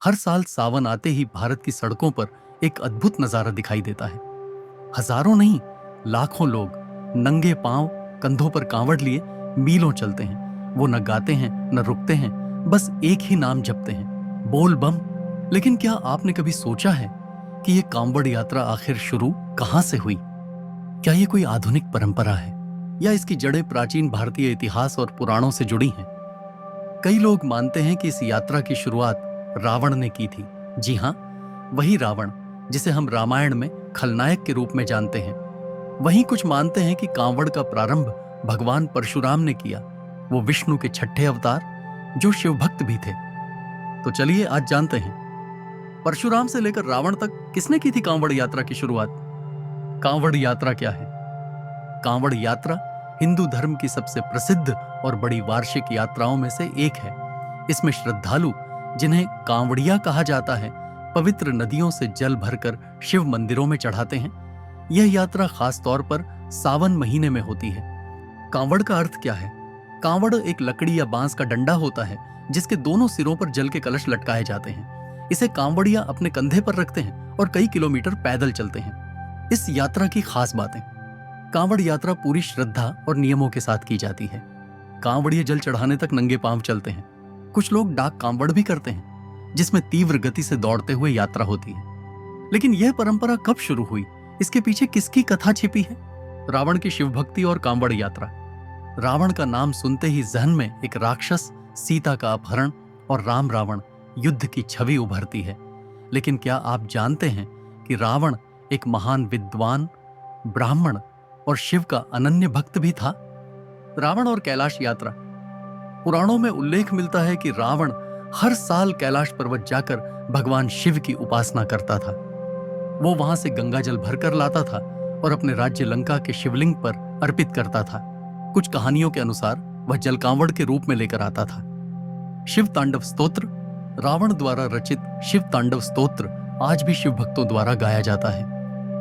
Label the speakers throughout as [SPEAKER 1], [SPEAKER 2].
[SPEAKER 1] हर साल सावन आते ही भारत की सड़कों पर एक अद्भुत नजारा दिखाई देता है। हजारों नहीं, लाखों लोग नंगे पांव कंधों पर कांवड़ लिए मीलों चलते हैं। वो न गाते हैं न रुकते हैं, बस एक ही नाम जपते हैं, बोल बम। लेकिन क्या आपने कभी सोचा है कि ये कांवड़ यात्रा आखिर शुरू कहां से हुई? क्या ये कोई आधुनिक परंपरा है या इसकी जड़ें प्राचीन भारतीय इतिहास और पुराणों से जुड़ी हैं? कई लोग मानते हैं कि इस यात्रा की शुरुआत रावण ने की थी। जी हां, वही रावण जिसे हम रामायण में खलनायक के रूप में जानते हैं। वहीं कुछ मानते हैं कि कांवड़ का प्रारंभ भगवान परशुराम ने किया, वो विष्णु के छठे अवतार जो शिव भक्त भी थे। तो चलिए आज जानते हैं, परशुराम से लेकर रावण तक किसने की थी कांवड़ यात्रा की शुरुआत। कांवड़ यात्रा क्या है? कांवड़ यात्रा हिंदू धर्म की सबसे प्रसिद्ध और बड़ी वार्षिक यात्राओं में से एक है। इसमें श्रद्धालु, जिन्हें कांवड़िया कहा जाता है, पवित्र नदियों से जल भरकर शिव मंदिरों में चढ़ाते हैं। यह यात्रा खास तौर पर सावन महीने में होती है। कांवड़ का अर्थ क्या है? कांवड़ एक लकड़ी या बांस का डंडा होता है जिसके दोनों सिरों पर जल के कलश लटकाए जाते हैं। इसे कांवड़िया अपने कंधे पर रखते हैं और कई किलोमीटर पैदल चलते हैं। इस यात्रा की खास बातें: कांवड़ यात्रा पूरी श्रद्धा और नियमों के साथ की जाती है। कांवड़िए जल चढ़ाने तक नंगे पांव चलते हैं। कुछ लोग डाक कांवड़ भी करते हैं, जिसमें तीव्र गति से दौड़ते हुए यात्रा होती है। लेकिन यह परंपरा कब शुरू हुई? इसके पीछे किसकी कथा छिपी है? रावण की शिव भक्ति और कांवड़ यात्रा। रावण का नाम सुनते ही जहन में एक राक्षस, सीता का अपहरण और राम रावण युद्ध की छवि उभरती है। लेकिन क्या आप जानते हैं कि रावण एक महान विद्वान, ब्राह्मण और शिव का अनन्य भक्त भी था? रावण और कैलाश यात्रा। पुराणों में उल्लेख मिलता है कि रावण हर साल कैलाश पर्वत जाकर भगवान शिव की उपासना करता था। वो वहां से गंगा जल भरकर लाता था और अपने राज्य लंका के शिवलिंग पर अर्पित करता था। कुछ कहानियों के अनुसार वह जल कांवड़ के रूप में लेकर आता था। शिव तांडव स्तोत्र। रावण द्वारा रचित शिव तांडव स्तोत्र आज भी शिव भक्तों द्वारा गाया जाता है।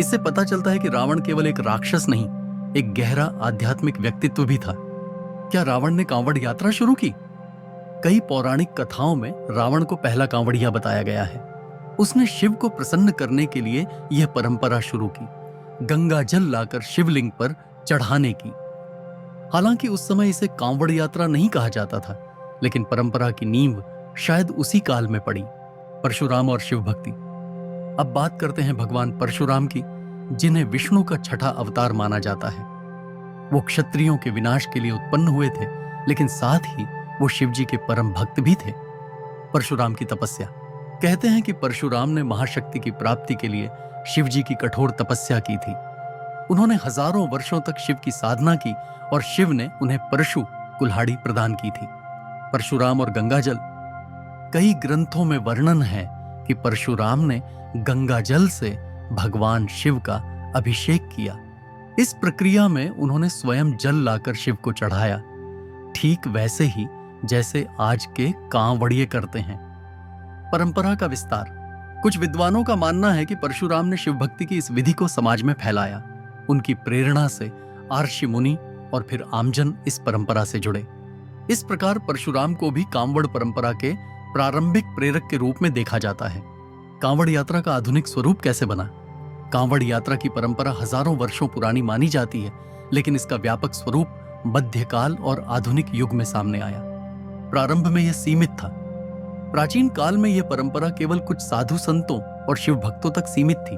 [SPEAKER 1] इससे पता चलता है कि रावण केवल एक राक्षस नहीं, एक गहरा आध्यात्मिक व्यक्तित्व भी था। क्या रावण ने कांवड़ यात्रा शुरू की? कई पौराणिक कथाओं में रावण को पहला कांवड़िया बताया गया है। उसने शिव को प्रसन्न करने के लिए यह परंपरा शुरू की, गंगा जल लाकर शिवलिंग पर चढ़ाने की। हालांकि उस समय इसे कांवड़ यात्रा नहीं कहा जाता था, लेकिन परंपरा की नींव शायद उसी काल में पड़ी। परशुराम और शिव भक्ति। अब बात करते हैं भगवान परशुराम की, जिन्हें विष्णु का छठा अवतार माना जाता है। वो क्षत्रियों के विनाश के लिए उत्पन्न हुए थे, लेकिन साथ ही वो शिव जी के परम भक्त भी थे। परशुराम की तपस्या। कहते हैं कि परशुराम ने महाशक्ति की प्राप्ति के लिए शिव जी की कठोर तपस्या की थी। उन्होंने हजारों वर्षों तक शिव की साधना की और शिव ने उन्हें परशु कुल्हाड़ी प्रदान की थी। परशुराम और गंगाजल। कई ग्रंथों में वर्णन है कि परशुराम ने गंगाजल से भगवान शिव का अभिषेक किया। इस प्रक्रिया में उन्होंने स्वयं जल लाकर शिव को चढ़ाया, ठीक वैसे ही जैसे आज के कांवड़िए करते हैं। परंपरा का विस्तार। कुछ विद्वानों का मानना है कि परशुराम ने शिव भक्ति की इस विधि को समाज में फैलाया। उनकी प्रेरणा से आर्षि मुनि और फिर आमजन इस परंपरा से जुड़े। इस प्रकार परशुराम को भी कांवड़ परंपरा के प्रारंभिक प्रेरक के रूप में देखा जाता है। कांवड़ यात्रा का आधुनिक स्वरूप कैसे बना? कांवड़ यात्रा की परंपरा हजारों वर्षों पुरानी मानी जाती है, लेकिन इसका व्यापक स्वरूप मध्यकाल और आधुनिक युग में सामने आया। प्रारंभ में यह सीमित था। प्राचीन काल में यह परंपरा केवल कुछ साधु संतों और शिव भक्तों तक सीमित थी।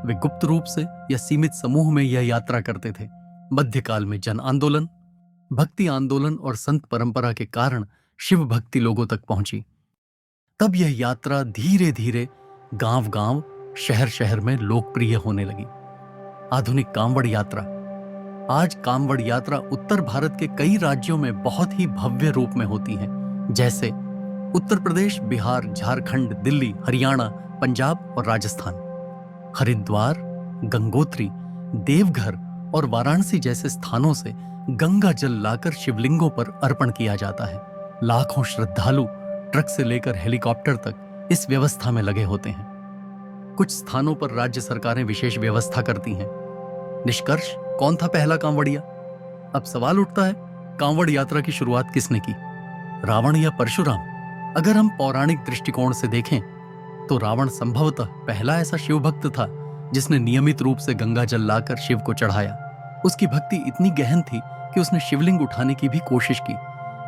[SPEAKER 1] वे गुप्त रूप से या सीमित समूह में यह यात्रा करते थे। मध्यकाल में जन आंदोलन, भक्ति आंदोलन और संत परंपरा के कारण शिव भक्ति लोगों तक पहुंची। तब यह यात्रा धीरे धीरे गांव-गांव, शहर-शहर में लोकप्रिय होने लगी। आधुनिक कांवड़ यात्रा। आज कांवड़ यात्रा उत्तर भारत के कई राज्यों में बहुत ही भव्य रूप में होती है, जैसे उत्तर प्रदेश, बिहार, झारखंड, दिल्ली, हरियाणा, पंजाब और राजस्थान। हरिद्वार, गंगोत्री, देवघर और वाराणसी जैसे स्थानों से गंगा जल लाकर शिवलिंगों पर अर्पण किया जाता है। लाखों श्रद्धालु ट्रक से लेकर हेलीकॉप्टर तक इस व्यवस्था में लगे होते हैं। कुछ स्थानों पर राज्य सरकारें विशेष व्यवस्था करती हैं। निष्कर्ष, कौन था पहला कांवड़िया? अब सवाल उठता है, कांवड़ यात्रा की शुरुआत किसने की? रावण या परशुराम? अगर हम पौराणिक दृष्टिकोण से देखें तो रावण संभवतः पहला ऐसा शिव भक्त था जिसने नियमित रूप से गंगा जल लाकर शिव को चढ़ाया। उसकी भक्ति इतनी गहन थी कि उसने शिवलिंग उठाने की भी कोशिश की,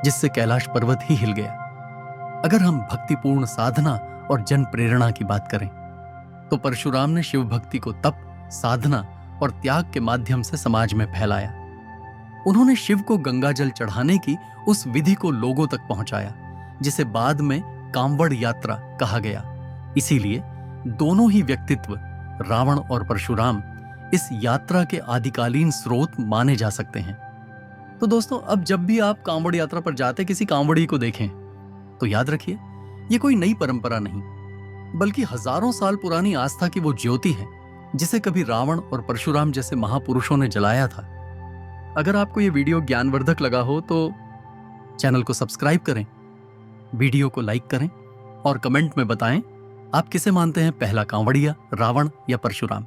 [SPEAKER 1] जिससे कैलाश पर्वत ही हिल गया। अगर हम भक्तिपूर्ण साधना और जन प्रेरणा की बात करें तो परशुराम ने शिव भक्ति को तप, साधना और त्याग के माध्यम से समाज में फैलाया। उन्होंने शिव को गंगा जल चढ़ाने की उस विधि को लोगों तक पहुंचाया जिसे बाद में कांवड़ यात्रा कहा गया। इसीलिए दोनों ही व्यक्तित्व, रावण और परशुराम, इस यात्रा के आदिकालीन स्रोत माने जा सकते हैं। तो दोस्तों, अब जब भी आप कांवड़ यात्रा पर जाते किसी कांवड़ी को देखें तो याद रखिए, ये कोई नई परंपरा नहीं बल्कि हजारों साल पुरानी आस्था की वो ज्योति है जिसे कभी रावण और परशुराम जैसे महापुरुषों ने जलाया था। अगर आपको ये वीडियो ज्ञानवर्धक लगा हो तो चैनल को सब्सक्राइब करें, वीडियो को लाइक करें और कमेंट में बताएं आप किसे मानते हैं, पहला कांवड़िया, रावण या परशुराम।